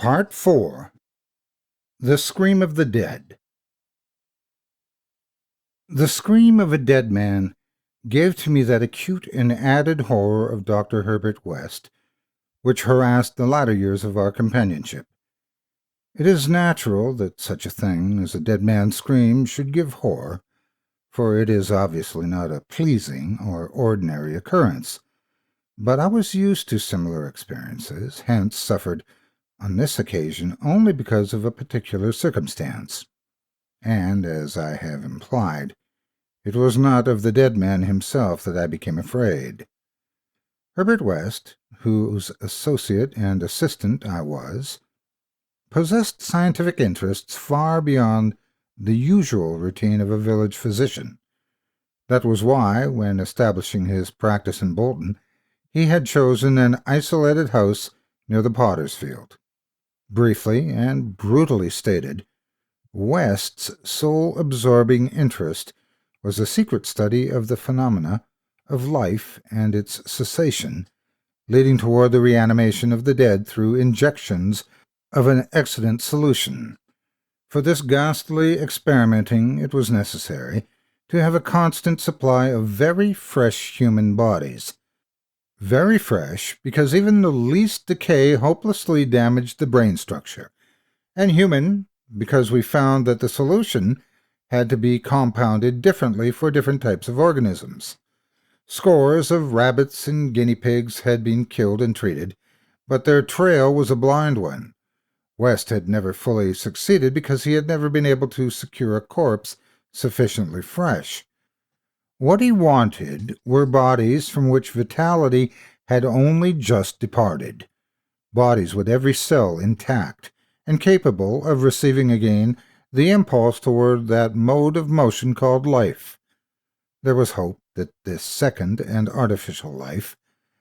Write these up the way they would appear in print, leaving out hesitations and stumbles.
Part 4. The Scream of the Dead. The scream of a dead man gave to me that acute and added horror of Dr. Herbert West, which harassed the latter years of our companionship. It is natural that such a thing as a dead man's scream should give horror, for it is obviously not a pleasing or ordinary occurrence. But I was used to similar experiences, hence suffered on this occasion only because of a particular circumstance. And, as I have implied, it was not of the dead man himself that I became afraid. Herbert West, whose associate and assistant I was, possessed scientific interests far beyond the usual routine of a village physician. That was why, when establishing his practice in Bolton, he had chosen an isolated house near the potter's field. Briefly and brutally stated, West's sole absorbing interest was a secret study of the phenomena of life and its cessation, leading toward the reanimation of the dead through injections of an exudant solution. For this ghastly experimenting it was necessary to have a constant supply of very fresh human bodies. Very fresh, because even the least decay hopelessly damaged the brain structure, and human, because we found that the solution had to be compounded differently for different types of organisms. Scores of rabbits and guinea pigs had been killed and treated, but their trail was a blind one. West had never fully succeeded because he had never been able to secure a corpse sufficiently fresh. What he wanted were bodies from which vitality had only just departed, bodies with every cell intact, and capable of receiving again the impulse toward that mode of motion called life. There was hope that this second and artificial life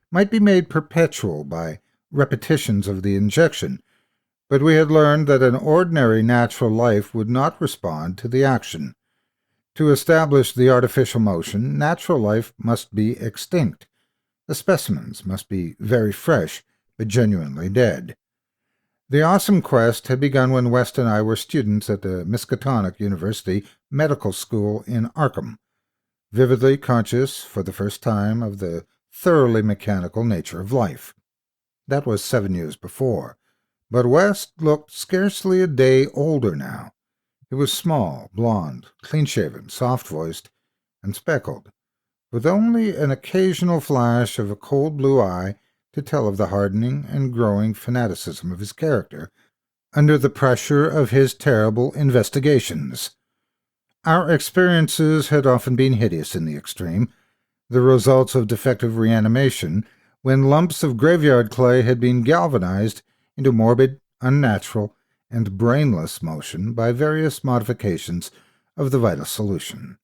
might be made perpetual by repetitions of the injection, but we had learned that an ordinary natural life would not respond to the action. To establish the artificial motion, natural life must be extinct. The specimens must be very fresh, but genuinely dead. The awesome quest had begun when West and I were students at the Miskatonic University Medical School in Arkham, vividly conscious for the first time of the thoroughly mechanical nature of life. That was 7 years before, but West looked scarcely a day older now. He was small, blond, clean-shaven, soft-voiced, and speckled, with only an occasional flash of a cold blue eye to tell of the hardening and growing fanaticism of his character under the pressure of his terrible investigations. Our experiences had often been hideous in the extreme, the results of defective reanimation, when lumps of graveyard clay had been galvanized into morbid, unnatural, and brainless motion by various modifications of the vital solution.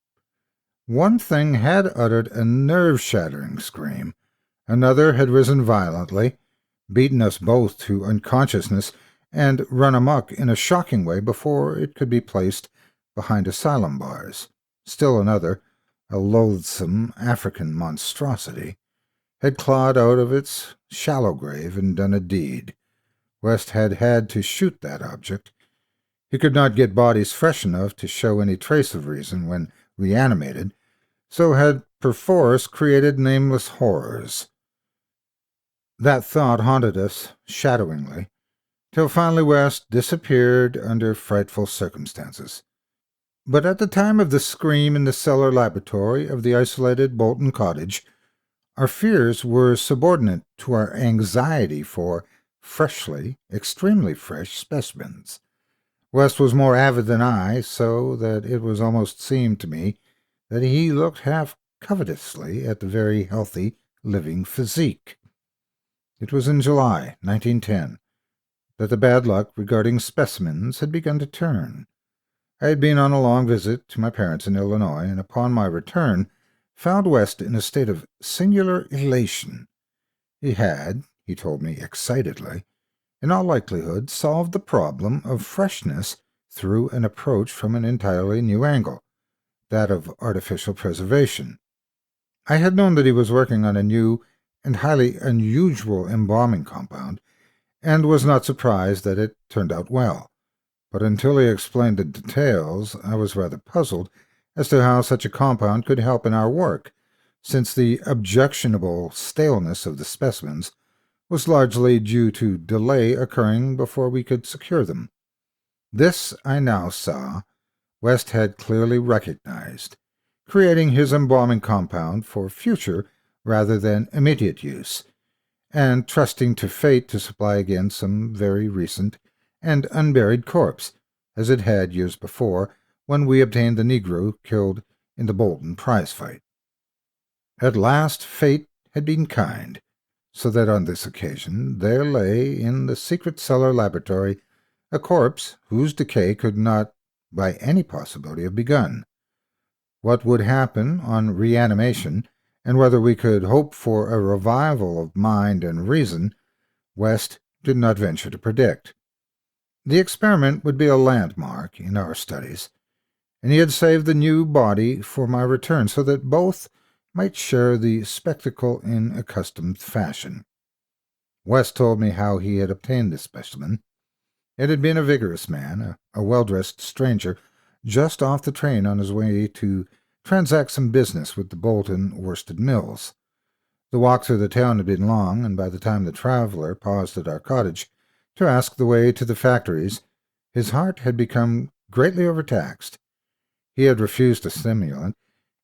One thing had uttered a nerve-shattering scream. Another had risen violently, beaten us both to unconsciousness, and run amok in a shocking way before it could be placed behind asylum bars. Still another, a loathsome African monstrosity, had clawed out of its shallow grave and done a deed. West had had to shoot that object. He could not get bodies fresh enough to show any trace of reason when reanimated, so had perforce created nameless horrors. That thought haunted us shadowingly, till finally West disappeared under frightful circumstances. But at the time of the scream in the cellar laboratory of the isolated Bolton cottage, our fears were subordinate to our anxiety for freshly, extremely fresh specimens. West was more avid than I, so that it was almost seemed to me that he looked half covetously at the very healthy, living physique. It was in July 1910 that the bad luck regarding specimens had begun to turn. I had been on a long visit to my parents in Illinois, and upon my return found West in a state of singular elation. He had, he told me excitedly, in all likelihood solved the problem of freshness through an approach from an entirely new angle, that of artificial preservation. I had known that he was working on a new and highly unusual embalming compound, and was not surprised that it turned out well. But until he explained the details, I was rather puzzled as to how such a compound could help in our work, since the objectionable staleness of the specimens was largely due to delay occurring before we could secure them. This, I now saw, West had clearly recognized, creating his embalming compound for future rather than immediate use, and trusting to fate to supply again some very recent and unburied corpse, as it had years before when we obtained the Negro killed in the Bolton prize fight. At last fate had been kind, so that on this occasion there lay in the secret cellar laboratory a corpse whose decay could not by any possibility have begun. What would happen on reanimation, and whether we could hope for a revival of mind and reason, West did not venture to predict. The experiment would be a landmark in our studies, and he had saved the new body for my return so that both might share the spectacle in accustomed fashion. West told me how he had obtained this specimen. It had been a vigorous man, a well-dressed stranger, just off the train on his way to transact some business with the Bolton worsted mills. The walk through the town had been long, and by the time the traveler paused at our cottage to ask the way to the factories, his heart had become greatly overtaxed. He had refused a stimulant,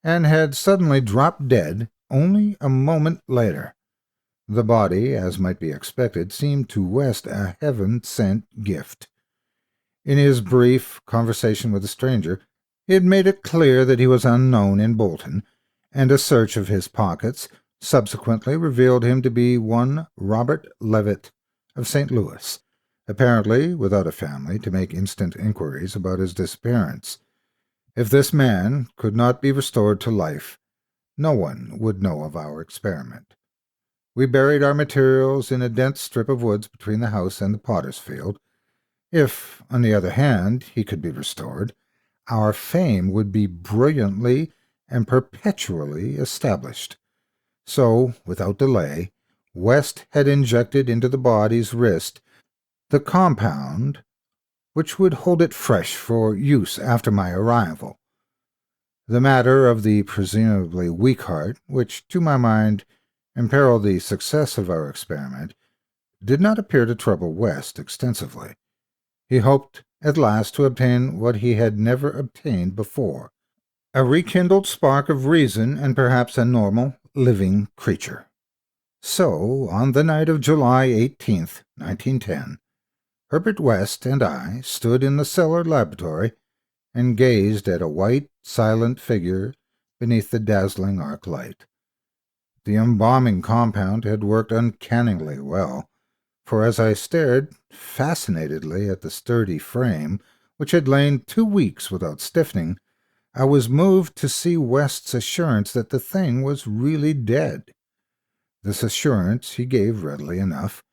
and had suddenly dropped dead only a moment later. The body, as might be expected, seemed to West a heaven-sent gift. In his brief conversation with the stranger, he had made it clear that he was unknown in Bolton, and a search of his pockets subsequently revealed him to be one Robert Levitt of St. Louis, apparently without a family to make instant inquiries about his disappearance. If this man could not be restored to life, no one would know of our experiment. We buried our materials in a dense strip of woods between the house and the potter's field. If, on the other hand, he could be restored, our fame would be brilliantly and perpetually established. So, without delay, West had injected into the body's wrist the compound which would hold it fresh for use after my arrival. The matter of the presumably weak heart, which, to my mind, imperiled the success of our experiment, did not appear to trouble West extensively. He hoped at last to obtain what he had never obtained before, a rekindled spark of reason and perhaps a normal, living creature. So, on the night of July 18th, 1910, Herbert West and I stood in the cellar laboratory and gazed at a white, silent figure beneath the dazzling arc light. The embalming compound had worked uncannily well, for as I stared fascinatedly at the sturdy frame, which had lain 2 weeks without stiffening, I was moved to see West's assurance that the thing was really dead. This assurance he gave readily enough,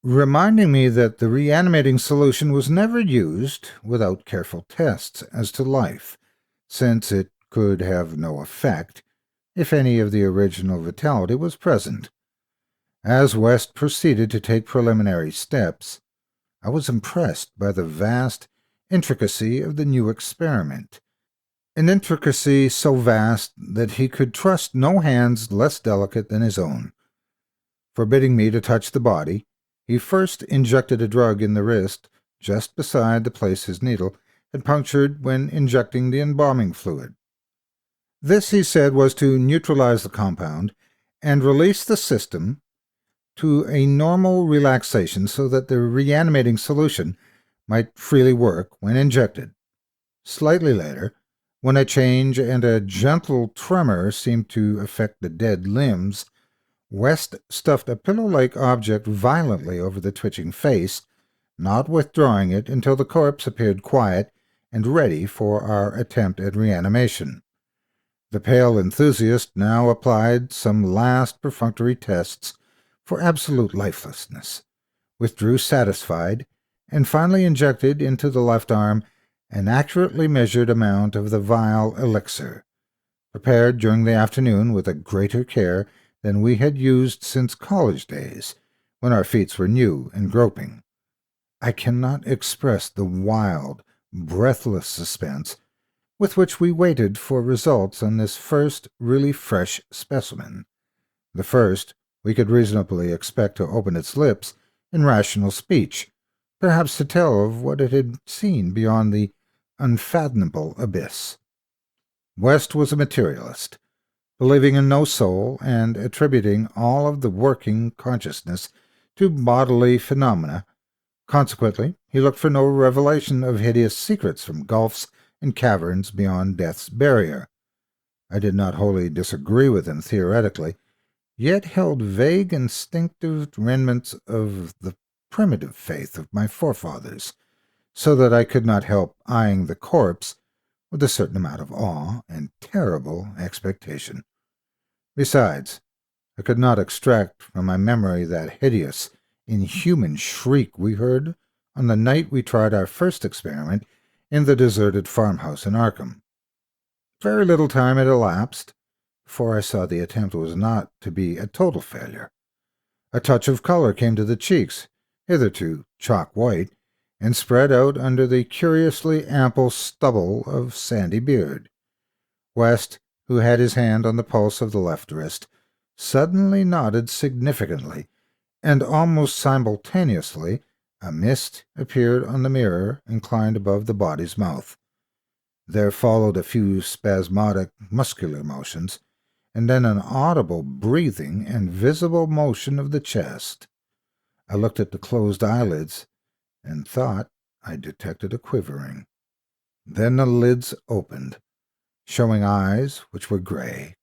reminding me that the reanimating solution was never used without careful tests as to life, since it could have no effect if any of the original vitality was present. As West proceeded to take preliminary steps, I was impressed by the vast intricacy of the new experiment, an intricacy so vast that he could trust no hands less delicate than his own. Forbidding me to touch the body, he first injected a drug in the wrist just beside the place his needle had punctured when injecting the embalming fluid. This, he said, was to neutralize the compound and release the system to a normal relaxation so that the reanimating solution might freely work when injected. Slightly later, when a change and a gentle tremor seemed to affect the dead limbs, West stuffed a pillow-like object violently over the twitching face, not withdrawing it until the corpse appeared quiet and ready for our attempt at reanimation. The pale enthusiast now applied some last perfunctory tests for absolute lifelessness, withdrew satisfied, and finally injected into the left arm an accurately measured amount of the vile elixir, prepared during the afternoon with a greater care than we had used since college days, when our feet were new and groping. I cannot express the wild, breathless suspense with which we waited for results on this first really fresh specimen, the first we could reasonably expect to open its lips in rational speech, perhaps to tell of what it had seen beyond the unfathomable abyss. West was a materialist, believing in no soul and attributing all of the working consciousness to bodily phenomena. Consequently, he looked for no revelation of hideous secrets from gulfs and caverns beyond death's barrier. I did not wholly disagree with him theoretically, yet held vague instinctive remnants of the primitive faith of my forefathers, so that I could not help eyeing the corpse with a certain amount of awe and terrible expectation. Besides, I could not extract from my memory that hideous, inhuman shriek we heard on the night we tried our first experiment in the deserted farmhouse in Arkham. Very little time had elapsed before I saw the attempt was not to be a total failure. A touch of color came to the cheeks, hitherto chalk white, and spread out under the curiously ample stubble of sandy beard. West, who had his hand on the pulse of the left wrist, suddenly nodded significantly, and almost simultaneously a mist appeared on the mirror inclined above the body's mouth. There followed a few spasmodic muscular motions, and then an audible breathing and visible motion of the chest. I looked at the closed eyelids and thought I detected a quivering. Then the lids opened, showing eyes which were gray,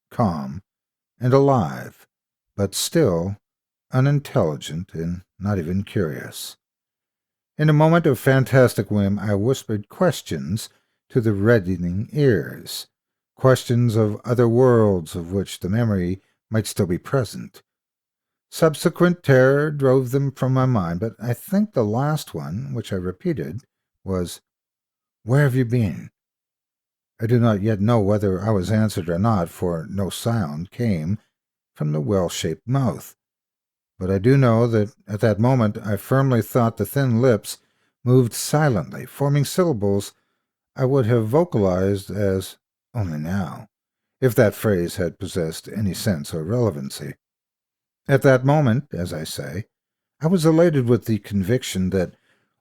calm, and alive, but still unintelligent and not even curious. In a moment of fantastic whim, I whispered questions to the reddening ears, questions of other worlds of which the memory might still be present. Subsequent terror drove them from my mind, but I think the last one, which I repeated, was, "Where have you been?" I do not yet know whether I was answered or not, for no sound came from the well-shaped mouth. But I do know that at that moment I firmly thought the thin lips moved silently, forming syllables I would have vocalized as "only now," if that phrase had possessed any sense or relevancy. At that moment, as I say, I was elated with the conviction that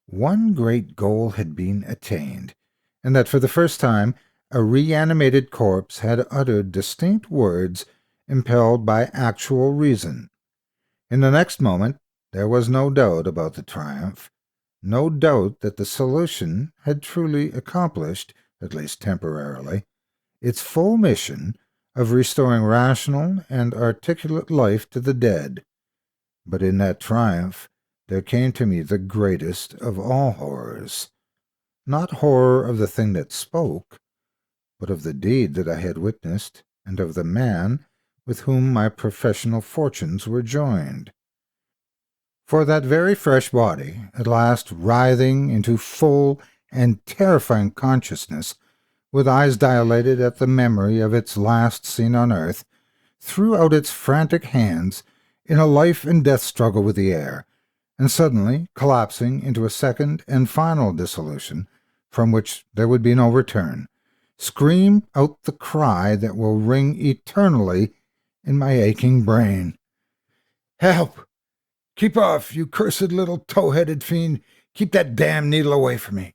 one great goal had been attained, and that for the first time a reanimated corpse had uttered distinct words impelled by actual reason. In the next moment there was no doubt about the triumph, no doubt that the solution had truly accomplished, at least temporarily, its full mission of restoring rational and articulate life to the dead. But in that triumph there came to me the greatest of all horrors. Not horror of the thing that spoke, but of the deed that I had witnessed, and of the man with whom my professional fortunes were joined. For that very fresh body, at last writhing into full and terrifying consciousness, with eyes dilated at the memory of its last scene on earth, threw out its frantic hands in a life-and-death struggle with the air, and suddenly, collapsing into a second and final dissolution, from which there would be no return, screamed out the cry that will ring eternally in my aching brain. "Help! Keep off, you cursed little tow-headed fiend! Keep that damned needle away from me!"